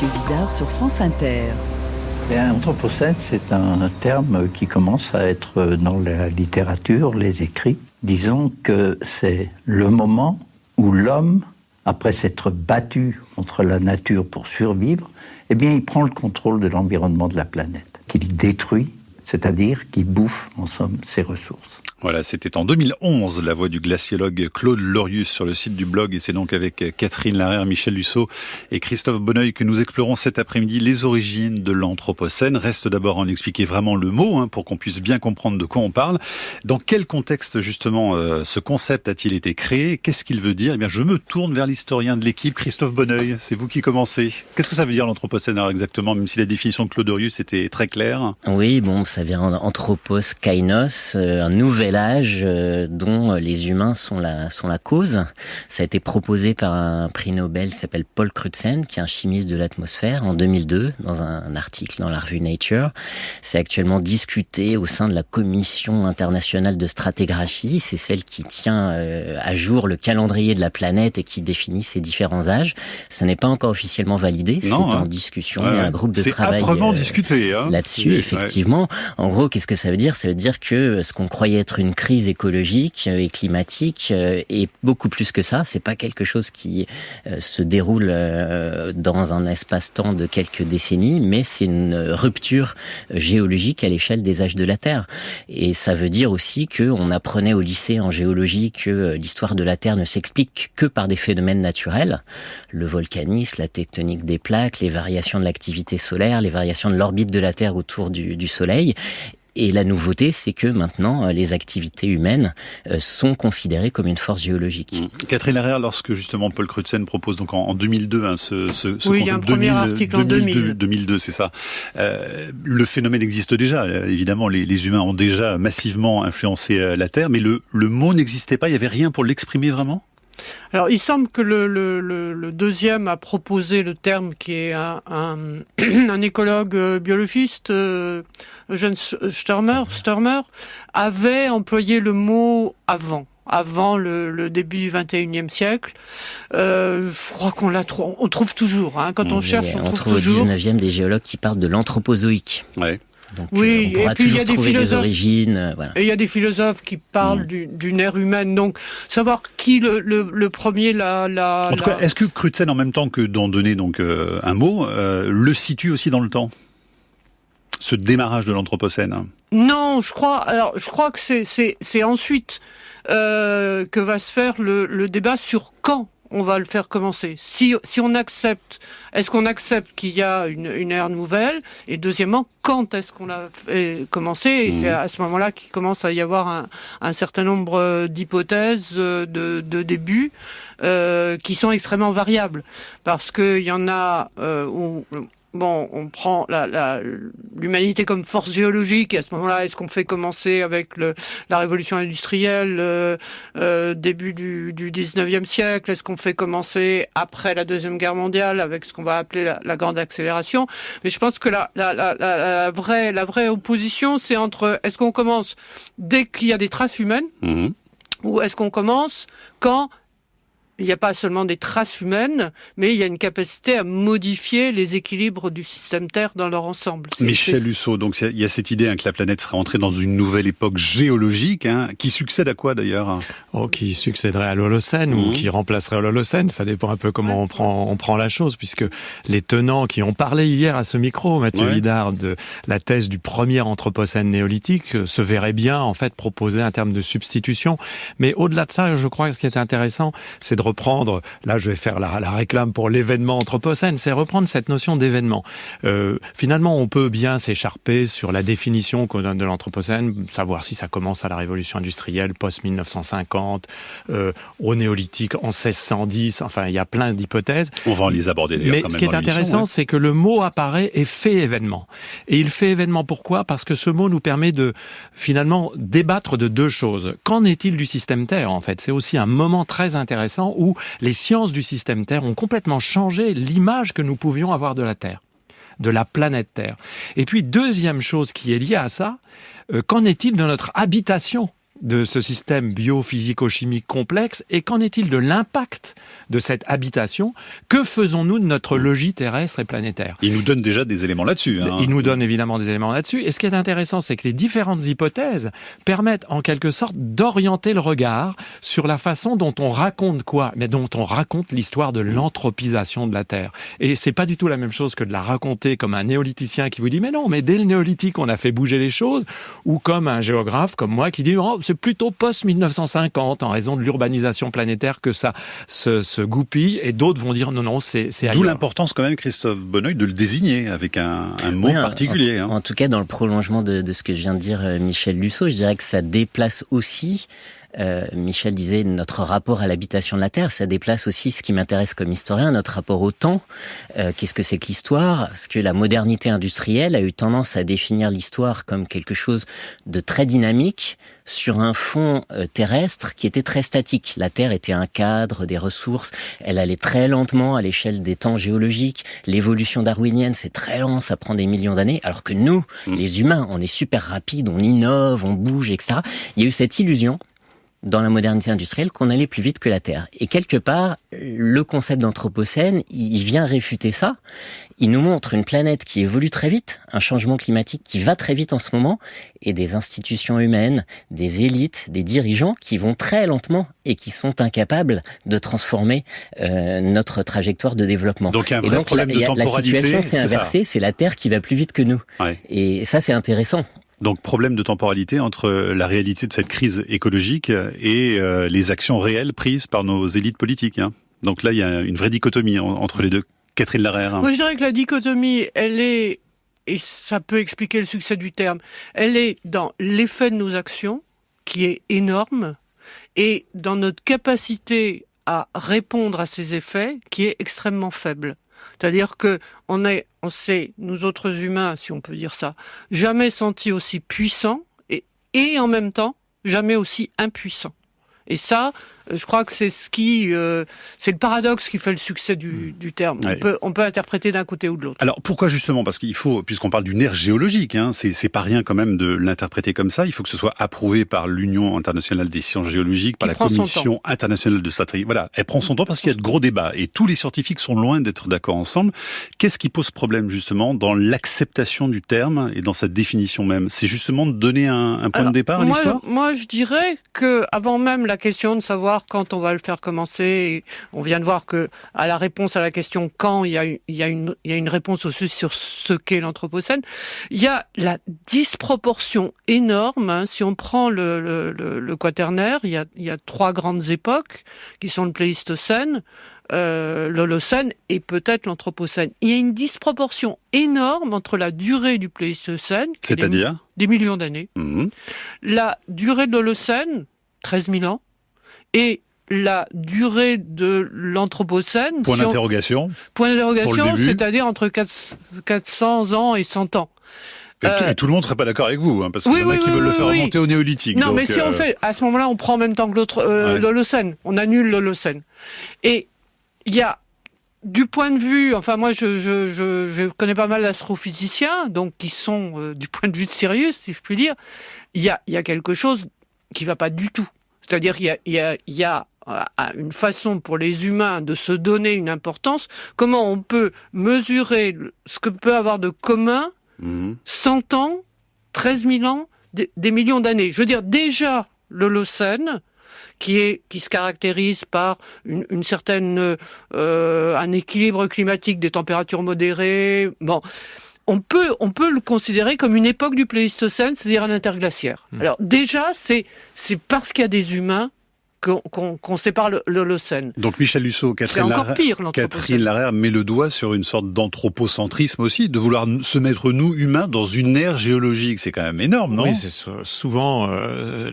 Mathieu Vidard sur France Inter. Anthropocène, c'est un terme qui commence à être dans la littérature, les écrits. Disons que c'est le moment où l'homme, après s'être battu contre la nature pour survivre, eh bien, il prend le contrôle de l'environnement de la planète, qu'il détruit, c'est-à-dire qu'il bouffe, en somme, ses ressources. Voilà, c'était en 2011, la voix du glaciologue Claude Lorius sur le site du blog. Et c'est donc avec Catherine Larère, Michel Lusso et Christophe Bonneuil que nous explorons cet après-midi les origines de l'Anthropocène. Reste d'abord à en expliquer vraiment le mot, pour qu'on puisse bien comprendre de quoi on parle. Dans quel contexte, justement, ce concept a-t-il été créé? Qu'est-ce qu'il veut dire? Eh bien, je me tourne vers l'historien de l'équipe, Christophe Bonneuil. C'est vous qui commencez. Qu'est-ce que ça veut dire l'Anthropocène, alors, exactement, même si la définition de Claude Lorius était très claire? Oui, ça vient anthropos, kainos, un nouvel âge dont les humains sont la cause. Ça a été proposé par un prix Nobel qui s'appelle Paul Crutzen, qui est un chimiste de l'atmosphère, en 2002, dans un article dans la revue Nature. C'est actuellement discuté au sein de la Commission internationale de stratigraphie. C'est celle qui tient à jour le calendrier de la planète et qui définit ses différents âges. Ça n'est pas encore officiellement validé, c'est en discussion. Il y a un groupe de travail discuté, là-dessus, effectivement. En gros, qu'est-ce que ça veut dire? Ça veut dire que ce qu'on croyait être une crise écologique et climatique est beaucoup plus que ça. C'est pas quelque chose qui se déroule dans un espace-temps de quelques décennies, mais c'est une rupture géologique à l'échelle des âges de la Terre. Et ça veut dire aussi qu'on apprenait au lycée en géologie que l'histoire de la Terre ne s'explique que par des phénomènes naturels. Le volcanisme, la tectonique des plaques, les variations de l'activité solaire, les variations de l'orbite de la Terre autour du Soleil. Et la nouveauté, c'est que maintenant, les activités humaines sont considérées comme une force géologique. Catherine Larère, lorsque justement Paul Crutzen propose donc en 2002 il y a un premier article en 2002, c'est ça. Le phénomène existe déjà. Évidemment, les humains ont déjà massivement influencé la Terre, mais le mot n'existait pas. Il n'y avait rien pour l'exprimer vraiment. Alors, il semble que le deuxième a proposé le terme, qui est un écologue biologiste, Eugène Sturmer, avait employé le mot avant le début du XXIe siècle. Je crois on trouve toujours, quand on cherche, on trouve toujours. Au XIXe, des géologues qui parlent de l'anthropozoïque. Ouais. Donc, oui, on pourra et puis il y a des philosophes, des origines. Voilà. Et il y a des philosophes qui parlent d'une ère humaine. Donc, savoir qui le premier En tout cas, est-ce que Crutzen, en même temps que d'en donner donc un mot, le situe aussi dans le temps, ce démarrage de l'Anthropocène? Non, je crois que c'est ensuite que va se faire le débat sur quand on va le faire commencer. Si on accepte, est-ce qu'on accepte qu'il y a une ère nouvelle? Et deuxièmement, quand est-ce qu'on l'a fait commencer? Et c'est à ce moment-là qu'il commence à y avoir un certain nombre d'hypothèses de début qui sont extrêmement variables. Parce qu'il y en a où... on prend l'humanité comme force géologique, et à ce moment-là, est-ce qu'on fait commencer avec la révolution industrielle, début du 19e siècle? Est-ce qu'on fait commencer après la Deuxième Guerre mondiale avec ce qu'on va appeler la grande accélération? Mais je pense que la vraie opposition, c'est entre est-ce qu'on commence dès qu'il y a des traces humaines, ou est-ce qu'on commence quand il n'y a pas seulement des traces humaines, mais il y a une capacité à modifier les équilibres du système Terre dans leur ensemble. Michel Lusso, donc il y a cette idée que la planète serait entrée dans une nouvelle époque géologique, qui succède à quoi d'ailleurs? Qui succéderait à l'Holocène ou qui remplacerait l'Holocène, ça dépend un peu comment on prend la chose, puisque les tenants qui ont parlé hier à ce micro, Mathieu Vidard, de la thèse du premier Anthropocène néolithique, se verraient bien en fait proposer un terme de substitution. Mais au-delà de ça, je crois que ce qui est intéressant, c'est de reprendre, là je vais faire la réclame pour l'événement Anthropocène, c'est reprendre cette notion d'événement. Finalement, on peut bien s'écharper sur la définition qu'on donne de l'Anthropocène, savoir si ça commence à la révolution industrielle, post-1950, au néolithique, en 1610, enfin il y a plein d'hypothèses. On va en les aborder d'ailleurs. Mais ce qui est intéressant, c'est que le mot apparaît et fait événement. Et il fait événement pourquoi? Parce que ce mot nous permet de finalement débattre de deux choses. Qu'en est-il du système Terre en fait? C'est aussi un moment très intéressant où les sciences du système Terre ont complètement changé l'image que nous pouvions avoir de la Terre, de la planète Terre. Et puis, deuxième chose qui est liée à ça, qu'en est-il de notre habitation de ce système biophysico-chimique complexe? Et qu'en est-il de l'impact de cette habitation? Que faisons-nous de notre logis terrestre et planétaire? Il nous donne déjà des éléments là-dessus. Il nous donne évidemment des éléments là-dessus. Et ce qui est intéressant, c'est que les différentes hypothèses permettent en quelque sorte d'orienter le regard sur la façon dont on raconte quoi? Mais dont on raconte l'histoire de l'anthropisation de la Terre. Et c'est pas du tout la même chose que de la raconter comme un néolithicien qui vous dit mais non, mais dès le néolithique on a fait bouger les choses, ou comme un géographe comme moi qui dit oh, c'est plutôt post-1950 en raison de l'urbanisation planétaire que ça se goupille, et d'autres vont dire non, c'est ailleurs. D'où l'importance quand même, Christophe Bonneuil, de le désigner avec un mot particulier. En tout cas, dans le prolongement de ce que je viens de dire, Michel Lusso, je dirais que ça déplace aussi, Michel disait notre rapport à l'habitation de la Terre, ça déplace aussi ce qui m'intéresse comme historien, notre rapport au temps. Qu'est-ce que c'est que l'histoire? Parce que la modernité industrielle a eu tendance à définir l'histoire comme quelque chose de très dynamique sur un fond terrestre qui était très statique. La Terre était un cadre, des ressources, elle allait très lentement à l'échelle des temps géologiques. L'évolution darwinienne, c'est très lent, ça prend des millions d'années, alors que nous, les humains, on est super rapides, on innove, on bouge, etc. Il y a eu cette illusion dans la modernité industrielle qu'on allait plus vite que la Terre. Et quelque part, le concept d'anthropocène, il vient réfuter ça. Il nous montre une planète qui évolue très vite, un changement climatique qui va très vite en ce moment, et des institutions humaines, des élites, des dirigeants qui vont très lentement et qui sont incapables de transformer notre trajectoire de développement. Donc il y a un vrai problème de temporalité. La situation s'est inversée, c'est la Terre qui va plus vite que nous. Ouais. Et ça, c'est intéressant. Donc problème de temporalité entre la réalité de cette crise écologique et les actions réelles prises par nos élites politiques. Hein. Donc là, il y a une vraie dichotomie entre les deux. Catherine Larère. Moi, je dirais que la dichotomie, elle est, et ça peut expliquer le succès du terme, elle est dans l'effet de nos actions, qui est énorme, et dans notre capacité à répondre à ces effets, qui est extrêmement faible. C'est-à-dire que on s'est, nous autres humains, si on peut dire ça, jamais sentis aussi puissants et en même temps jamais aussi impuissants. Et ça, je crois que c'est c'est le paradoxe qui fait le succès du terme. Ouais. On peut interpréter d'un côté ou de l'autre. Alors pourquoi justement? Parce qu'il faut, puisqu'on parle d'une ère géologique, hein, c'est pas rien quand même de l'interpréter comme ça. Il faut que ce soit approuvé par l'Union internationale des sciences géologiques, par la Commission internationale de stratégie. Voilà, elle prend son temps parce qu'il y a de gros débats et tous les scientifiques sont loin d'être d'accord ensemble. Qu'est-ce qui pose problème justement dans l'acceptation du terme et dans sa définition même? C'est justement de donner un point de départ à l'histoire? Moi, je dirais que avant même la question de savoir quand on va le faire commencer, on vient de voir que à la réponse à la question quand, il y a une réponse aussi sur ce qu'est l'anthropocène. Il y a la disproportion énorme. Hein, si on prend le quaternaire, il y a trois grandes époques qui sont le Pléistocène, l'Holocène et peut-être l'Anthropocène. Il y a une disproportion énorme entre la durée du Pléistocène, c'est-à-dire des millions d'années, la durée de l'Holocène, 13 000 ans, et la durée de l'Anthropocène... Point d'interrogation, c'est-à-dire entre 400 ans et 100 ans. Et tout le monde ne serait pas d'accord avec vous, hein, parce qu'il y en a qui veulent le faire remonter au néolithique. Non, donc, mais si on fait... À ce moment-là, on prend en même temps que l'autre, l'Holocène. On annule l'Holocène. Et il y a, du point de vue... Enfin, moi, je connais pas mal d'astrophysiciens, donc qui sont, du point de vue de Sirius, si je puis dire, il y a quelque chose qui va pas du tout. C'est-à-dire qu'il y a une façon pour les humains de se donner une importance. Comment on peut mesurer ce que peut avoir de commun 100 ans, 13 000 ans, des millions d'années. Je veux dire, déjà, l'Holocène, qui se caractérise par une certaine un équilibre climatique, des températures modérées. Bon, on peut le considérer comme une époque du Pléistocène, c'est-à-dire un interglaciaire. Alors déjà, c'est parce qu'il y a des humains qu'on sépare l'Holocène. Donc Michel Lusso, Catherine Larère met le doigt sur une sorte d'anthropocentrisme aussi, de vouloir se mettre, nous, humains, dans une ère géologique. C'est quand même énorme, non? Oui, c'est souvent